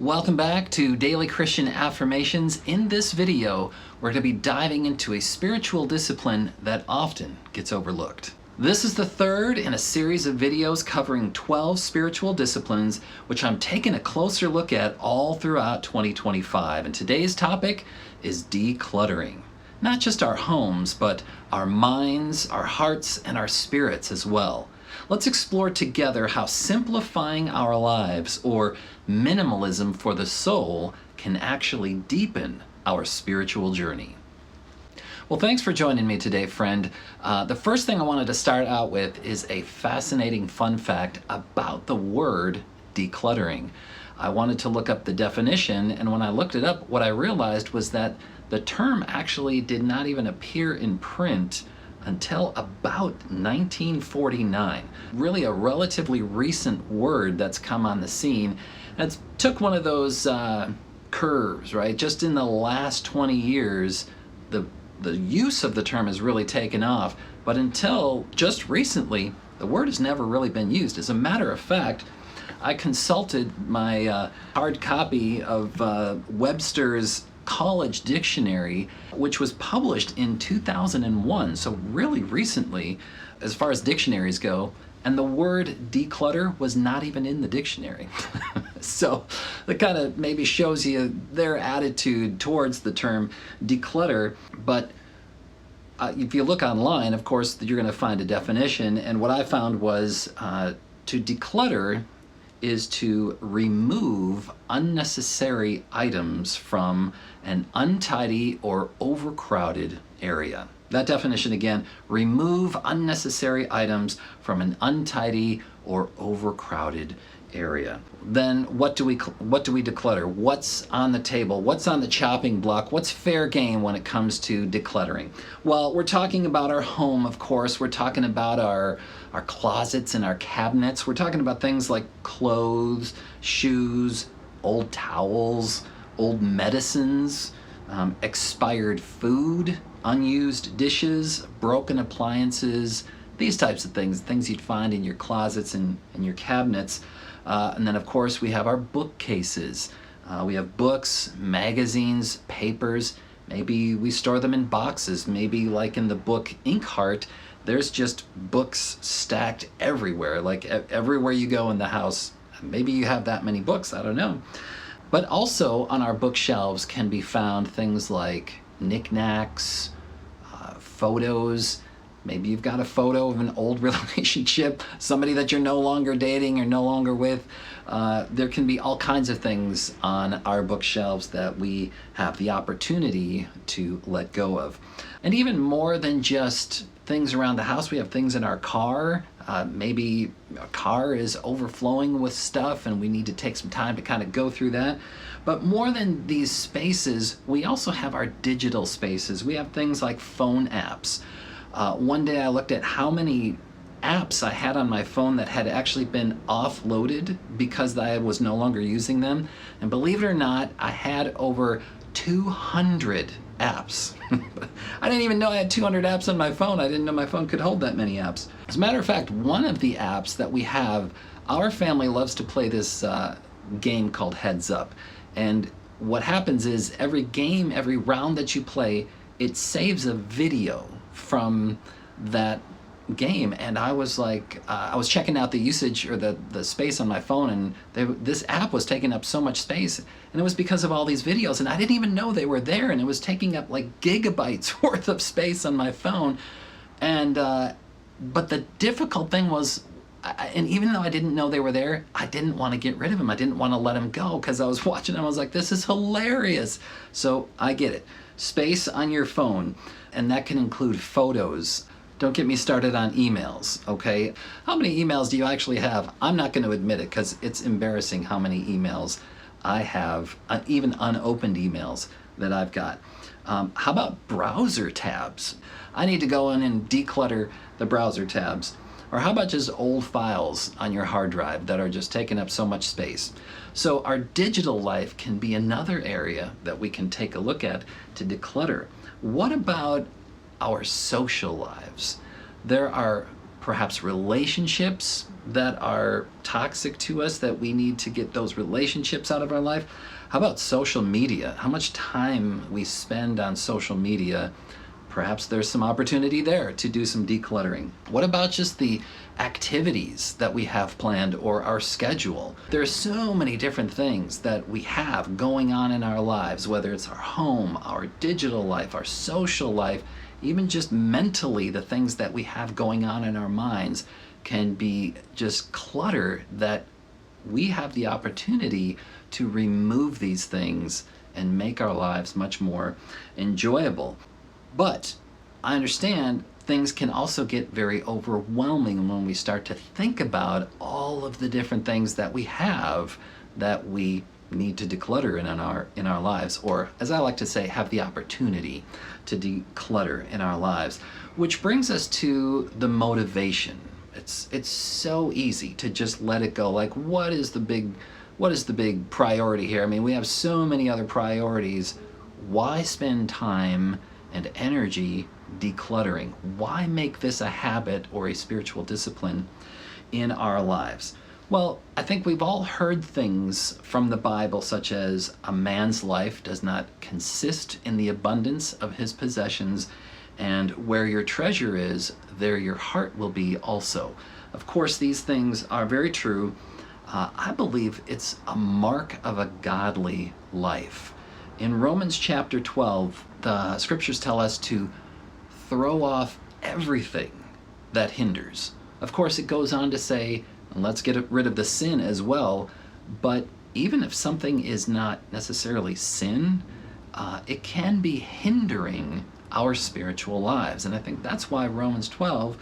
Welcome back to Daily Christian Affirmations. In this video, we're going to be diving into a spiritual discipline that often gets overlooked. This is the third in a series of videos covering 12 spiritual disciplines, which I'm taking a closer look at all throughout 2025. And today's topic is decluttering. Not just our homes, but our minds, our hearts, and our spirits as well. Let's explore together how simplifying our lives, or minimalism for the soul, can actually deepen our spiritual journey. Well, thanks for joining me today, friend. The first thing I wanted to start out with is a fascinating fun fact about the word decluttering. I wanted to look up the definition, and when I looked it up, what I realized was that the term actually did not even appear in print until about 1949. Really a relatively recent word that's come on the scene. And it took one of those curves, right? Just in the last 20 years, the use of the term has really taken off. But until just recently, the word has never really been used. As a matter of fact, I consulted my hard copy of Webster's College Dictionary, which was published in 2001, so really recently as far as dictionaries go, and the word declutter was not even in the dictionary. So that kind of maybe shows you their attitude towards the term declutter. But if you look online, of course, you're going to find a definition, and what I found was to declutter is to remove unnecessary items from an untidy or overcrowded area. That definition again, remove unnecessary items from an untidy or overcrowded area. Then what do we declutter? What's on the table? What's on the chopping block? What's fair game when it comes to decluttering? Well, we're talking about our home, of course. We're talking about our closets and our cabinets. We're talking about things like clothes, shoes, old towels, old medicines, expired food, unused dishes, broken appliances, these types of things you'd find in your closets and your cabinets. And then, of course, we have our bookcases. We have books, magazines, papers. Maybe we store them in boxes. Maybe like in the book Inkheart, there's just books stacked everywhere. Like everywhere you go in the house, maybe you have that many books, I don't know. But also on our bookshelves can be found things like knickknacks, photos. Maybe you've got a photo of an old relationship, somebody that you're no longer dating or no longer with. There can be all kinds of things on our bookshelves that we have the opportunity to let go of. And even more than just things around the house, we have things in our car. Maybe a car is overflowing with stuff and we need to take some time to kind of go through that. But more than these spaces, we also have our digital spaces. We have things like phone apps. One day I looked at how many apps I had on my phone that had actually been offloaded because I was no longer using them. And believe it or not, I had over 200 apps. I didn't even know I had 200 apps on my phone. I didn't know my phone could hold that many apps. As a matter of fact, one of the apps that we have, our family loves to play this game called Heads Up. And what happens is every game, every round that you play, it saves a video from that game. And I was like, I was checking out the usage or the space on my phone, and this app was taking up so much space, and it was because of all these videos, and I didn't even know they were there, and it was taking up like gigabytes worth of space on my phone. And but the difficult thing was, and even though I didn't know they were there, I didn't want to get rid of them. I didn't want to let them go because I was watching them. I was like, this is hilarious. So I get it. Space on your phone, and that can include photos. Don't get me started on emails, okay? How many emails do you actually have? I'm not going to admit it because it's embarrassing how many emails I have, even unopened emails that I've got. How about browser tabs? I need to go in and declutter the browser tabs. Or how about just old files on your hard drive that are just taking up so much space? So our digital life can be another area that we can take a look at to declutter. What about our social lives? There are perhaps relationships that are toxic to us, that we need to get those relationships out of our life. How about social media? How much time we spend on social media? Perhaps there's some opportunity there to do some decluttering. What about just the activities that we have planned or our schedule? There are so many different things that we have going on in our lives, whether it's our home, our digital life, our social life, even just mentally, the things that we have going on in our minds can be just clutter that we have the opportunity to remove these things and make our lives much more enjoyable. But I understand things can also get very overwhelming when we start to think about all of the different things that we have that we need to declutter in our lives, or as I like to say, have the opportunity to declutter in our lives. Which brings us to the motivation. It's so easy to just let it go. Like, what is the big priority here? I mean, we have so many other priorities. Why spend time and energy decluttering? Why make this a habit or a spiritual discipline in our lives? Well, I think we've all heard things from the Bible, such as a man's life does not consist in the abundance of his possessions, and where your treasure is, there your heart will be also. Of course, these things are very true. I believe it's a mark of a godly life. In Romans chapter 12, the scriptures tell us to throw off everything that hinders. Of course, it goes on to say, let's get rid of the sin as well. But even if something is not necessarily sin, it can be hindering our spiritual lives. And I think that's why Romans 12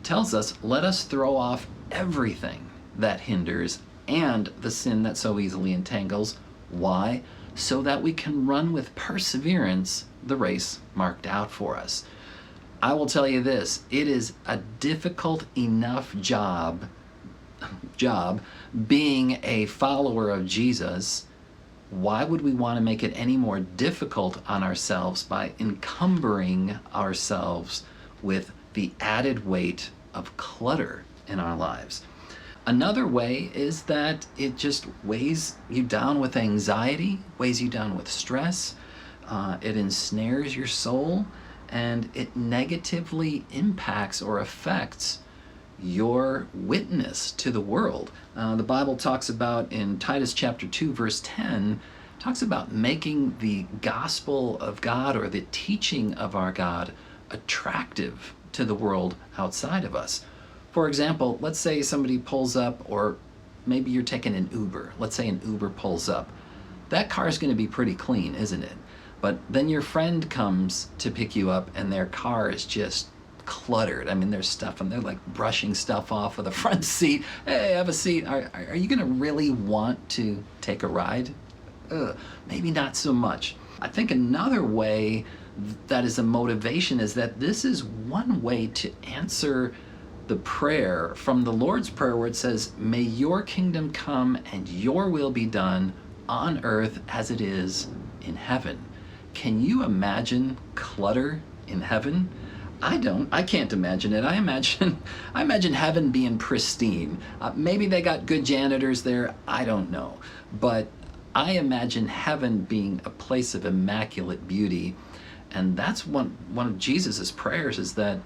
tells us, let us throw off everything that hinders and the sin that so easily entangles. Why? So that we can run with perseverance the race marked out for us. I will tell you this, it is a difficult enough job being a follower of Jesus. Why would we want to make it any more difficult on ourselves by encumbering ourselves with the added weight of clutter in our lives? Another way is that it just weighs you down with anxiety, weighs you down with stress, it ensnares your soul, and it negatively impacts or affects your witness to the world. The Bible talks about in Titus chapter 2 verse 10, talks about making the gospel of God or the teaching of our God attractive to the world outside of us. For example, let's say somebody pulls up, or maybe you're taking an Uber. Let's say an Uber pulls up. That car is going to be pretty clean, isn't it? But then your friend comes to pick you up and their car is just cluttered. I mean, there's stuff and they're like brushing stuff off of the front seat. Hey, have a seat. Are you going to really want to take a ride? Maybe not so much. I think another way that is a motivation is that this is one way to answer the prayer from the Lord's Prayer where it says, may your kingdom come and your will be done on earth as it is in heaven. Can you imagine clutter in heaven? I can't imagine it. I imagine heaven being pristine. Maybe they got good janitors there. I don't know. But I imagine heaven being a place of immaculate beauty. And that's one of Jesus's prayers, is that,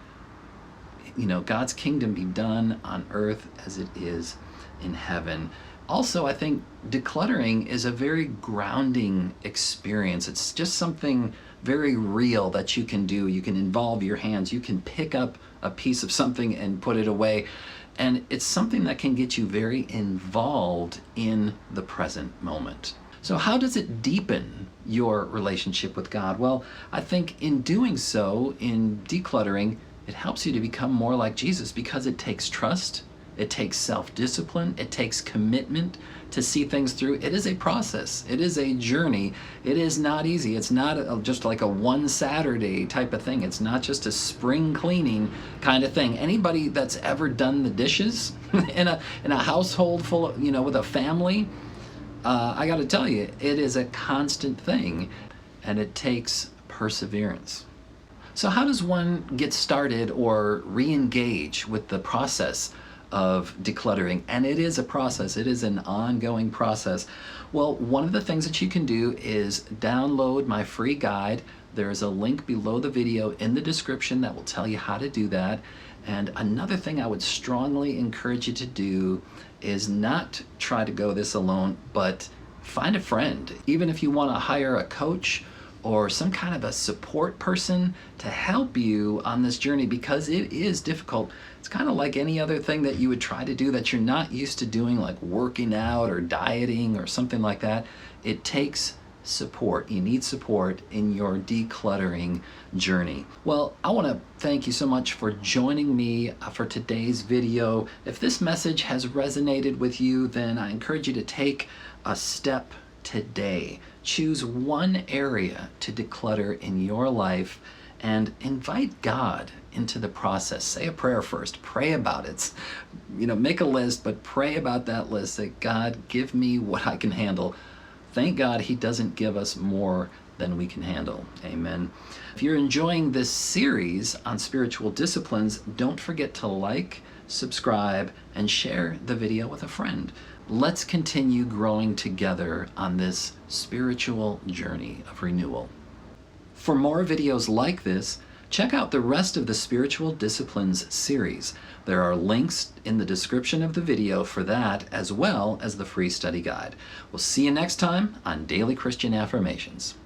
you know, God's kingdom be done on earth as it is in heaven. Also, I think decluttering is a very grounding experience. It's just something very real that you can do. You can involve your hands. You can pick up a piece of something and put it away. And it's something that can get you very involved in the present moment. So how does it deepen your relationship with God? Well, I think in doing so, in decluttering, it helps you to become more like Jesus, because it takes trust, it takes self-discipline, it takes commitment to see things through. It is a process. It is a journey. It is not easy. It's not just like a one Saturday type of thing. It's not just a spring cleaning kind of thing. Anybody that's ever done the dishes in a household full of, with a family, I got to tell you, it is a constant thing, and it takes perseverance. So how does one get started or re-engage with the process of decluttering? And it is a process, it is an ongoing process. Well, one of the things that you can do is download my free guide. There's a link below the video in the description that will tell you how to do that. And another thing I would strongly encourage you to do is not try to go this alone, but find a friend. Even if you want to hire a coach or some kind of a support person to help you on this journey, because it is difficult. It's kind of like any other thing that you would try to do that you're not used to doing, like working out or dieting or something like that. It takes support. You need support in your decluttering journey. Well, I want to thank you so much for joining me for today's video. If this message has resonated with you, then I encourage you to take a step today. Choose one area to declutter in your life and invite God into the process. Say a prayer first. Pray about it. Make a list, but pray about that list. Say, God, give me what I can handle. Thank God He doesn't give us more than we can handle. Amen. If you're enjoying this series on spiritual disciplines, don't forget to like, subscribe, and share the video with a friend. Let's continue growing together on this spiritual journey of renewal. For more videos like this, check out the rest of the Spiritual Disciplines series. There are links in the description of the video for that, as well as the free study guide. We'll see you next time on Daily Christian Affirmations.